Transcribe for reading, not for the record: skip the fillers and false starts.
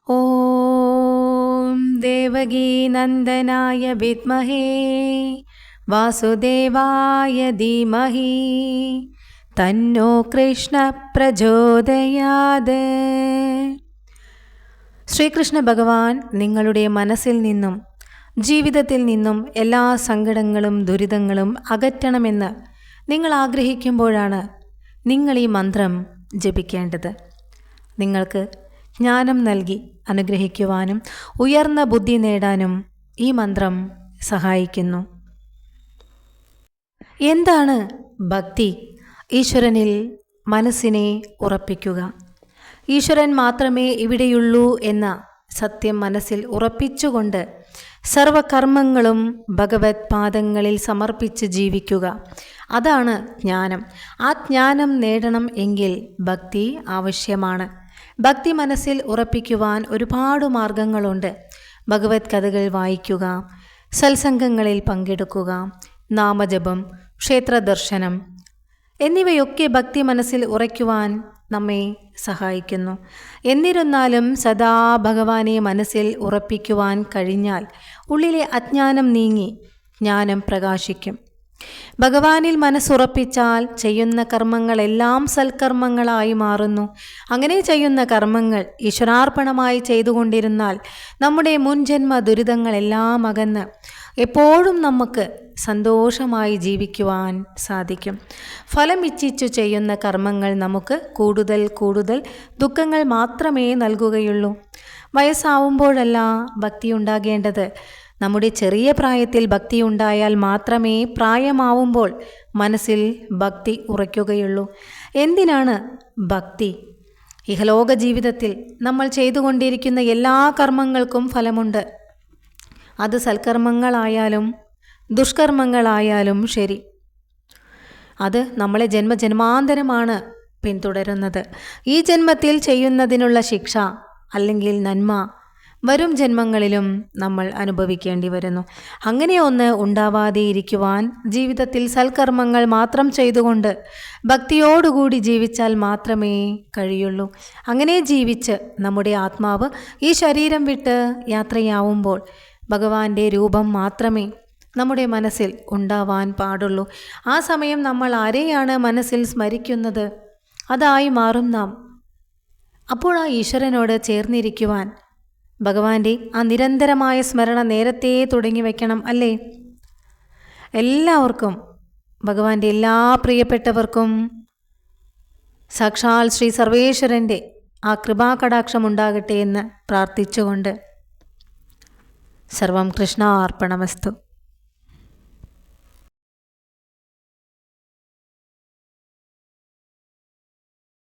ഓം ദേവകീനന്ദനായ വിദ്മഹേ വാസുദേവായ ധീമഹി തന്നോ കൃഷ്ണ പ്രചോദയാത്. ശ്രീകൃഷ്ണ ഭഗവാൻ നിങ്ങളുടെ മനസ്സിൽ നിന്നും ജീവിതത്തിൽ നിന്നും എല്ലാ സങ്കടങ്ങളും ദുരിതങ്ങളും അകറ്റണമെന്ന് നിങ്ങൾ ആഗ്രഹിക്കുമ്പോഴാണ് നിങ്ങൾ ഈ മന്ത്രം ജപിക്കേണ്ടത്. നിങ്ങൾക്ക് ജ്ഞാനം നൽകി അനുഗ്രഹിക്കുവാനും ഉയർന്ന ബുദ്ധി നേടാനും ഈ മന്ത്രം സഹായിക്കുന്നു. എന്താണ് ഭക്തി? ഈശ്വരനിൽ മനസ്സിനെ ഉറപ്പിക്കുക. ഈശ്വരൻ മാത്രമേ ഇവിടെയുള്ളൂ എന്ന സത്യം മനസ്സിൽ ഉറപ്പിച്ചുകൊണ്ട് സർവകർമ്മങ്ങളും ഭഗവത് പാദങ്ങളിൽ സമർപ്പിച്ച് ജീവിക്കുക. അതാണ് ജ്ഞാനം. ആ ജ്ഞാനം നേടണം എങ്കിൽ ഭക്തി ആവശ്യമാണ്. ഭക്തി മനസ്സിൽ ഉറപ്പിക്കുവാൻ ഒരുപാട് മാർഗങ്ങളുണ്ട്. ഭഗവത് കഥകൾ വായിക്കുക, സത്സംഗങ്ങളിൽ പങ്കെടുക്കുക, നാമജപം, ക്ഷേത്രദർശനം എന്നിവയൊക്കെ ഭക്തി മനസ്സിൽ ഉറയ്ക്കുവാൻ നമ്മെ സഹായിക്കുന്നു. എന്നിരുന്നാലും സദാ ഭഗവാനെ മനസ്സിൽ ഉറപ്പിക്കുവാൻ കഴിഞ്ഞാൽ ഉള്ളിലെ അജ്ഞാനം നീങ്ങി ജ്ഞാനം പ്രകാശിക്കും. ഭഗവാനിൽ മനസ്സുറപ്പിച്ചാൽ ചെയ്യുന്ന കർമ്മങ്ങളെല്ലാം സൽക്കർമ്മങ്ങളായി മാറുന്നു. അങ്ങനെ ചെയ്യുന്ന കർമ്മങ്ങൾ ഈശ്വരാർപ്പണമായി ചെയ്തുകൊണ്ടിരുന്നാൽ നമ്മുടെ മുൻജന്മ ദുരിതങ്ങളെല്ലാം അകന്ന് എപ്പോഴും നമുക്ക് സന്തോഷമായി ജീവിക്കുവാൻ സാധിക്കും. ഫലം ഇച്ഛിച്ചു ചെയ്യുന്ന കർമ്മങ്ങൾ നമുക്ക് കൂടുതൽ കൂടുതൽ ദുഃഖങ്ങൾ മാത്രമേ നൽകുകയുള്ളൂ. വയസ്സാവുമ്പോഴല്ല ഭക്തി ഉണ്ടാകേണ്ടത്. നമ്മുടെ ചെറിയ പ്രായത്തിൽ ഭക്തി ഉണ്ടായാൽ മാത്രമേ പ്രായമാവുമ്പോൾ മനസ്സിൽ ഭക്തി ഉറയ്ക്കുകയുള്ളൂ. എന്തിനാണ് ഭക്തി? ഇഹലോക ജീവിതത്തിൽ നമ്മൾ ചെയ്തുകൊണ്ടിരിക്കുന്ന എല്ലാ കർമ്മങ്ങൾക്കും ഫലമുണ്ട്. അത് സൽക്കർമ്മങ്ങളായാലും ദുഷ്കർമ്മങ്ങളായാലും ശരി, അത് നമ്മളെ ജന്മജന്മാന്തരമാണ് പിന്തുടരുന്നത്. ഈ ജന്മത്തിൽ ചെയ്യുന്നതിനുള്ള ശിക്ഷ അല്ലെങ്കിൽ നന്മ വരും ജന്മങ്ങളിലും നമ്മൾ അനുഭവിക്കേണ്ടി വരുന്നു. അങ്ങനെ ഒന്ന് ഉണ്ടാവാതെ ഇരിക്കുവാൻ ജീവിതത്തിൽ സൽക്കർമ്മങ്ങൾ മാത്രം ചെയ്തുകൊണ്ട് ഭക്തിയോടുകൂടി ജീവിച്ചാൽ മാത്രമേ കഴിയുള്ളൂ. അങ്ങനെ ജീവിച്ച് നമ്മുടെ ആത്മാവ് ഈ ശരീരം വിട്ട് യാത്രയാവുമ്പോൾ ഭഗവാന്റെ രൂപം മാത്രമേ നമ്മുടെ മനസ്സിൽ ഉണ്ടാവാൻ പാടുള്ളൂ. ആ സമയം നമ്മൾ ആരെയാണ് മനസ്സിൽ സ്മരിക്കുന്നത്, അതായി മാറും നാം. അപ്പോൾ ആ ഈശ്വരനോട് ചേർന്നിരിക്കുവാൻ ഭഗവാന്റെ ആ നിരന്തരമായ സ്മരണ നേരത്തെ തുടങ്ങി വയ്ക്കണം, അല്ലേ? എല്ലാവർക്കും, ഭഗവാന്റെ എല്ലാ പ്രിയപ്പെട്ടവർക്കും സാക്ഷാൽ ശ്രീ സർവേശ്വരൻ്റെ ആ കൃപാകടാക്ഷം ഉണ്ടാകട്ടെ എന്ന് പ്രാർത്ഥിച്ചുകൊണ്ട് സർവം കൃഷ്ണാർപ്പണമസ്തു.